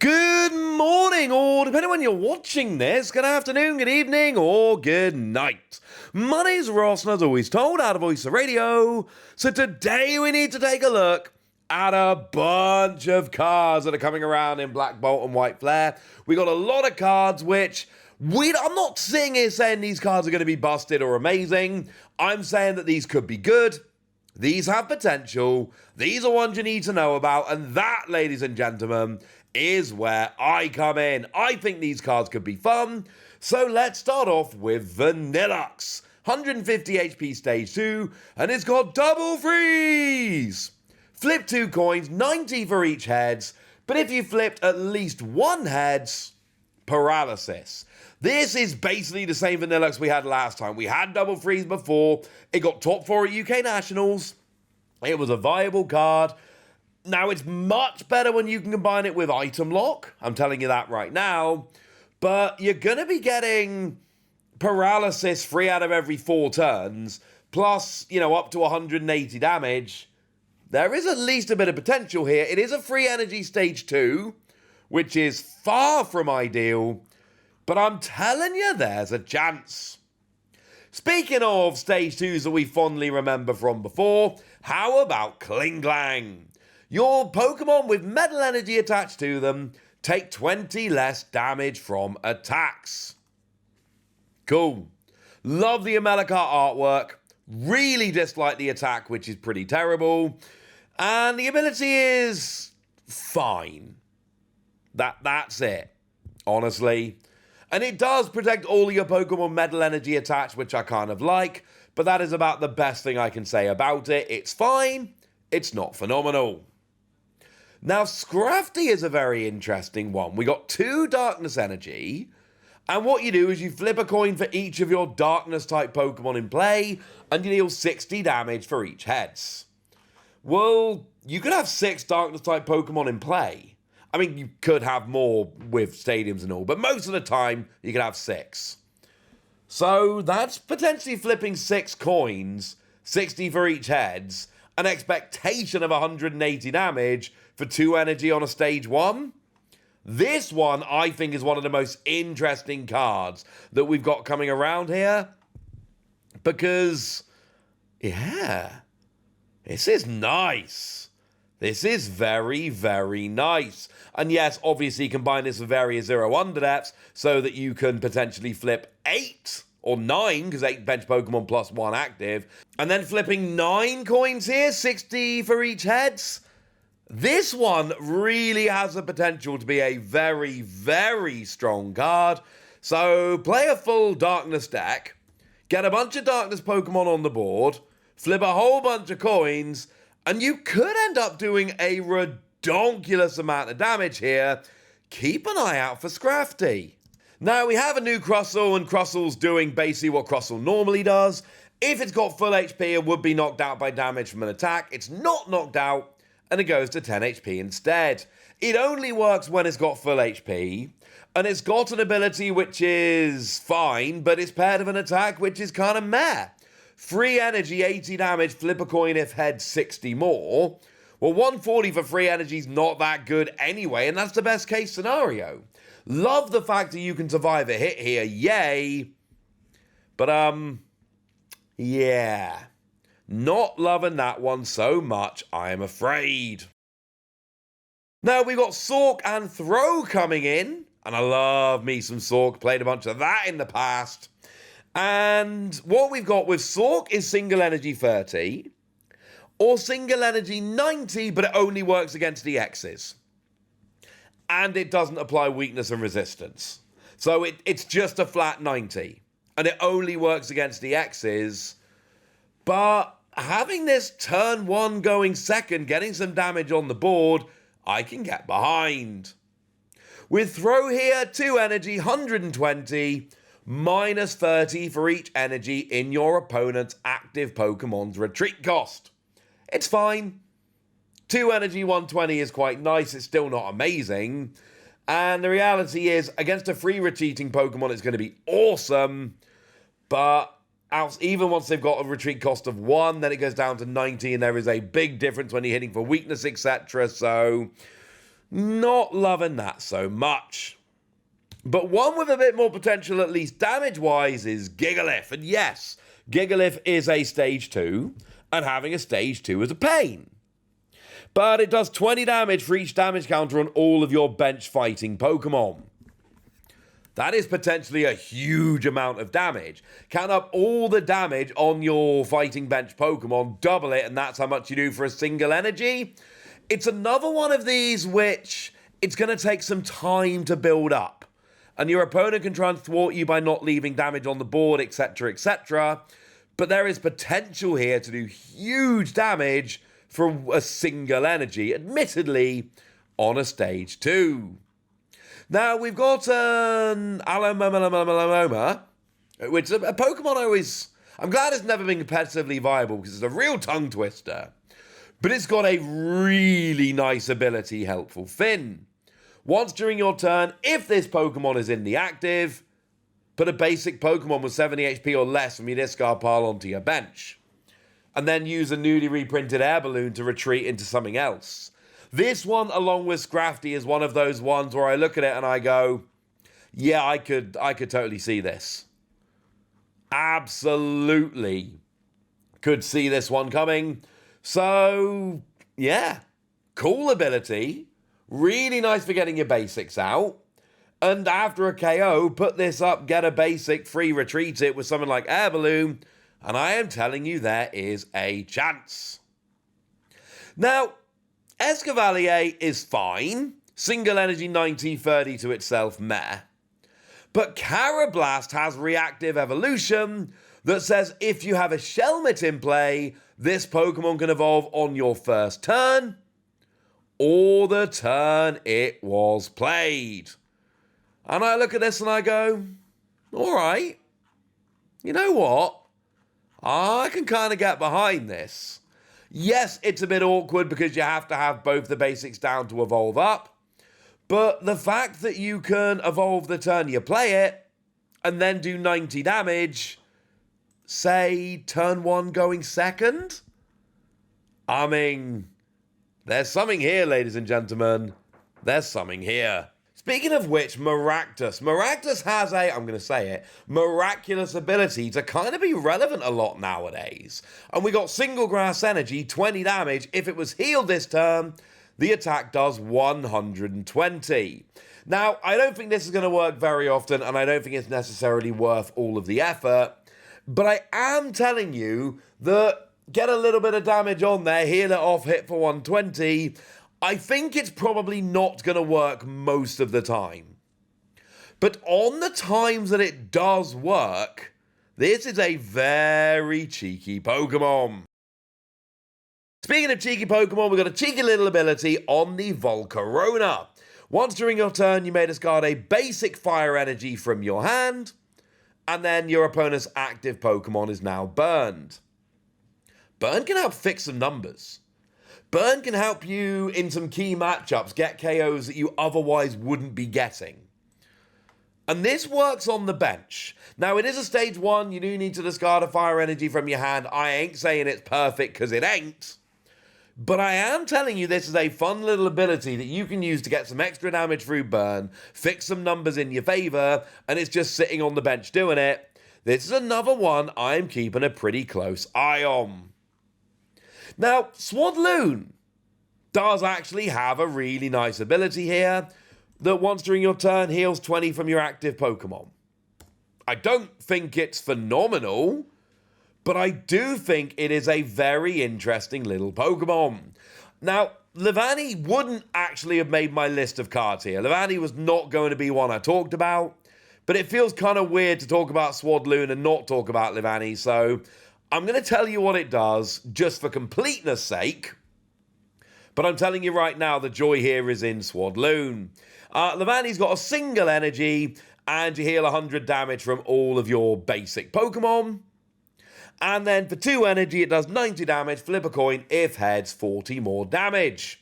Good morning, or depending on when you're watching this, good afternoon, good evening, or good night. My name's Ross, and as always told, out of Voice of Radio. So today we need to take a look at a bunch of cards that are coming around in Black Bolt and White Flare. We got a lot of cards which I'm not sitting here saying these cards are going to be busted or amazing. I'm saying that these could be good. These have potential. These are ones you need to know about. And that, ladies and gentlemen, is where I come in. I think these cards could be fun. So let's start off with Vanilluxe. 150 HP stage 2. And it's got double freeze. Flip 2 coins, 90 for each heads. But if you flipped at least one heads, paralysis. This is basically the same Vanilluxe we had last time. We had double freeze before. It got top 4 at UK Nationals. It was a viable card. Now, it's much better when you can combine it with item lock. I'm telling you that right now. But you're going to be getting paralysis 3 out of every 4 turns. Plus, up to 180 damage. There is at least a bit of potential here. It is a free energy stage 2, which is far from ideal. But I'm telling you, there's a chance. Speaking of stage 2s that we fondly remember from before, how about Klingklang? Your Pokemon with metal energy attached to them take 20 less damage from attacks. Cool. Love the Amelakar artwork. Really dislike the attack, which is pretty terrible. And the ability is fine. That's it, honestly. And it does protect all your Pokemon metal energy attached, which I kind of like. But that is about the best thing I can say about it. It's fine. It's not phenomenal. Now, Scrafty is a very interesting one. We got 2 Darkness Energy, and what you do is you flip a coin for each of your Darkness-type Pokemon in play, and you deal 60 damage for each heads. Well, you could have 6 Darkness-type Pokemon in play. I mean, you could have more with stadiums and all, but most of the time, you could have 6. So, that's potentially flipping 6 coins, 60 for each heads, an expectation of 180 damage for 2 energy on a stage 1. This one, I think, is one of the most interesting cards that we've got coming around here. Because, yeah, this is nice. This is very, very nice. And yes, obviously combine this with various 0 Underdepths so that you can potentially flip 8 or 9, because 8 bench Pokemon plus 1 active. And then flipping 9 coins here, 60 for each heads. This one really has the potential to be a very, very strong card. So play a full Darkness deck, get a bunch of Darkness Pokemon on the board, flip a whole bunch of coins, and you could end up doing a redonkulous amount of damage here. Keep an eye out for Scrafty. Now, we have a new Crustle, and Crustle's doing basically what Crustle normally does. If it's got full HP, it would be knocked out by damage from an attack. It's not knocked out, and it goes to 10 HP instead. It only works when it's got full HP, and it's got an ability which is fine, but it's paired with an attack which is kind of meh. Free energy, 80 damage, flip a coin if head 60 more. Well, 140 for free energy is not that good anyway, and that's the best case scenario. Love the fact that you can survive a hit here, yay. But, yeah. Not loving that one so much, I am afraid. Now, we've got Sawk and Throh coming in, and I love me some Sawk, played a bunch of that in the past. And what we've got with Sawk is single energy 30, or single energy 90, but it only works against the X's. And it doesn't apply weakness and resistance. So it's just a flat 90. And it only works against the X's. But having this turn 1 going second, getting some damage on the board, I can get behind. With Throw here, 2 energy, 120, minus 30 for each energy in your opponent's active Pokemon's retreat cost. It's fine. 2 energy, 120 is quite nice. It's still not amazing. And the reality is, against a free retreating Pokemon, it's going to be awesome. But even once they've got a retreat cost of 1, then it goes down to 90, and there is a big difference when you're hitting for weakness, etc. So, Not loving that so much. But one with a bit more potential, at least damage-wise, is Gigalith. And yes, Gigalith is a stage 2, and having a stage 2 is a pain. But it does 20 damage for each damage counter on all of your bench fighting Pokemon. That is potentially a huge amount of damage. Count up all the damage on your fighting bench Pokemon, double it, and that's how much you do for a single energy. It's another one of these which it's going to take some time to build up. And your opponent can try and thwart you by not leaving damage on the board, etc., etc. But there is potential here to do huge damage for a single energy, admittedly, on a stage 2. Now, we've got an Alomomola, which is a Pokemon I'm glad it's never been competitively viable because it's a real tongue twister. But it's got a really nice ability, Helpful Fin. Once during your turn, if this Pokemon is in the active, put a basic Pokemon with 70 HP or less from your discard pile onto your bench. And then use a newly reprinted air balloon to retreat into something else. This one, along with Scrafty, is one of those ones where I look at it and I go, yeah, I could totally see this. Absolutely could see this one coming. So, yeah, cool ability. Really nice for getting your basics out. And after a KO, put this up, get a basic, free retreat it with something like Air Balloon. And I am telling you, there is a chance. Now, Escavalier is fine. Single energy 90-30 to itself, meh. But Carablast has reactive evolution that says if you have a Shelmet in play, this Pokemon can evolve on your first turn or the turn it was played. And I look at this and I go, all right, you know what? I can kind of get behind this. Yes, it's a bit awkward because you have to have both the basics down to evolve up. But the fact that you can evolve the turn you play it and then do 90 damage, say turn 1 going second? I mean, there's something here, ladies and gentlemen. There's something here. Speaking of which, Maractus. Maractus has a, I'm going to say it, miraculous ability to kind of be relevant a lot nowadays. And we got single grass energy, 20 damage. If it was healed this turn, the attack does 120. Now, I don't think this is going to work very often, and I don't think it's necessarily worth all of the effort. But I am telling you that get a little bit of damage on there, heal it off, hit for 120. I think it's probably not going to work most of the time. But on the times that it does work, this is a very cheeky Pokemon. Speaking of cheeky Pokemon, we've got a cheeky little ability on the Volcarona. Once during your turn, you may discard a basic fire energy from your hand, and then your opponent's active Pokemon is now burned. Burn can help fix some numbers. Burn can help you in some key matchups get KOs that you otherwise wouldn't be getting. And this works on the bench. Now, it is a stage 1. You do need to discard a fire energy from your hand. I ain't saying it's perfect because it ain't. But I am telling you this is a fun little ability that you can use to get some extra damage through burn, fix some numbers in your favor, and it's just sitting on the bench doing it. This is another one I'm keeping a pretty close eye on. Now, Swadloon does actually have a really nice ability here that once during your turn heals 20 from your active Pokemon. I don't think it's phenomenal, but I do think it is a very interesting little Pokemon. Now, Leavanny wouldn't actually have made my list of cards here. Leavanny was not going to be one I talked about, but it feels kind of weird to talk about Swadloon and not talk about Leavanny, so I'm going to tell you what it does, just for completeness sake. But I'm telling you right now, the joy here is in Swadloon. Leavanny's got a single energy, and you heal 100 damage from all of your basic Pokemon. And then for 2 energy, it does 90 damage, flip a coin, if heads, 40 more damage.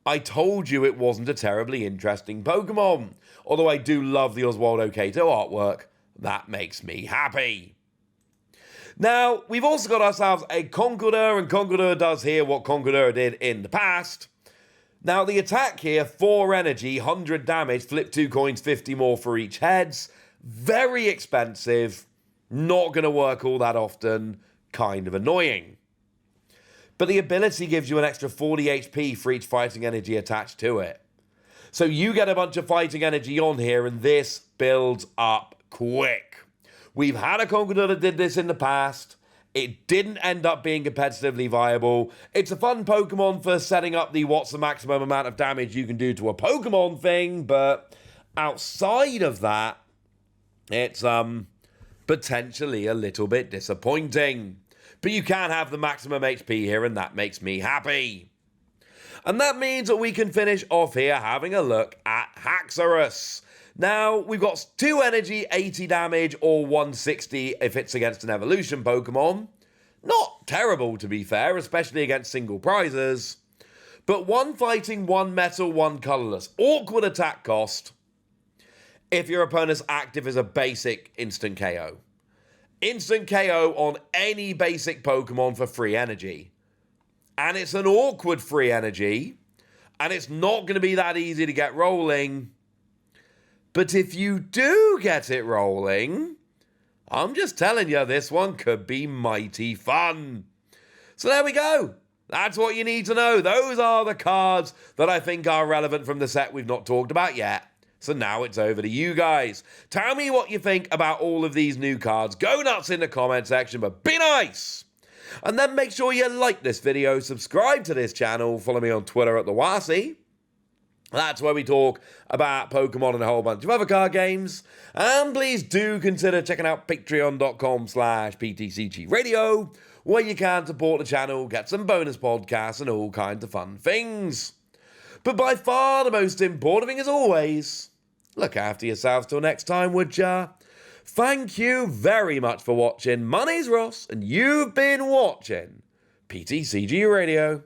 I told you it wasn't a terribly interesting Pokemon. Although I do love the Oswaldo Cato artwork. That makes me happy. Now, we've also got ourselves a Conkeldurr, and Conkeldurr does here what Conkeldurr did in the past. Now, the attack here, 4 energy, 100 damage, flip 2 coins, 50 more for each heads. Very expensive, not going to work all that often, kind of annoying. But the ability gives you an extra 40 HP for each fighting energy attached to it. So you get a bunch of fighting energy on here, and this builds up quick. We've had a Conkeldurr that did this in the past. It didn't end up being competitively viable. It's a fun Pokemon for setting up the what's the maximum amount of damage you can do to a Pokemon thing, but outside of that, it's potentially a little bit disappointing. But you can have the maximum HP here, and that makes me happy. And that means that we can finish off here having a look at Haxorus. Now, we've got 2 energy, 80 damage, or 160 if it's against an evolution Pokemon. Not terrible, to be fair, especially against single prizes. But 1 fighting, 1 metal, 1 colorless. Awkward attack cost if your opponent's active is a basic instant KO. Instant KO on any basic Pokemon for free energy. And it's an awkward free energy, and it's not going to be that easy to get rolling. But if you do get it rolling, I'm just telling you, this one could be mighty fun. So there we go. That's what you need to know. Those are the cards that I think are relevant from the set we've not talked about yet. So now it's over to you guys. Tell me what you think about all of these new cards. Go nuts in the comment section, but be nice. And then make sure you like this video, subscribe to this channel, follow me on Twitter at @TheWasi. That's where we talk about Pokemon and a whole bunch of other card games. And please do consider checking out patreon.com/PTCG Radio, where you can support the channel, get some bonus podcasts, and all kinds of fun things. But by far the most important thing, as always, look after yourselves till next time, would ya? Thank you very much for watching. My name's Ross, and you've been watching PTCG Radio.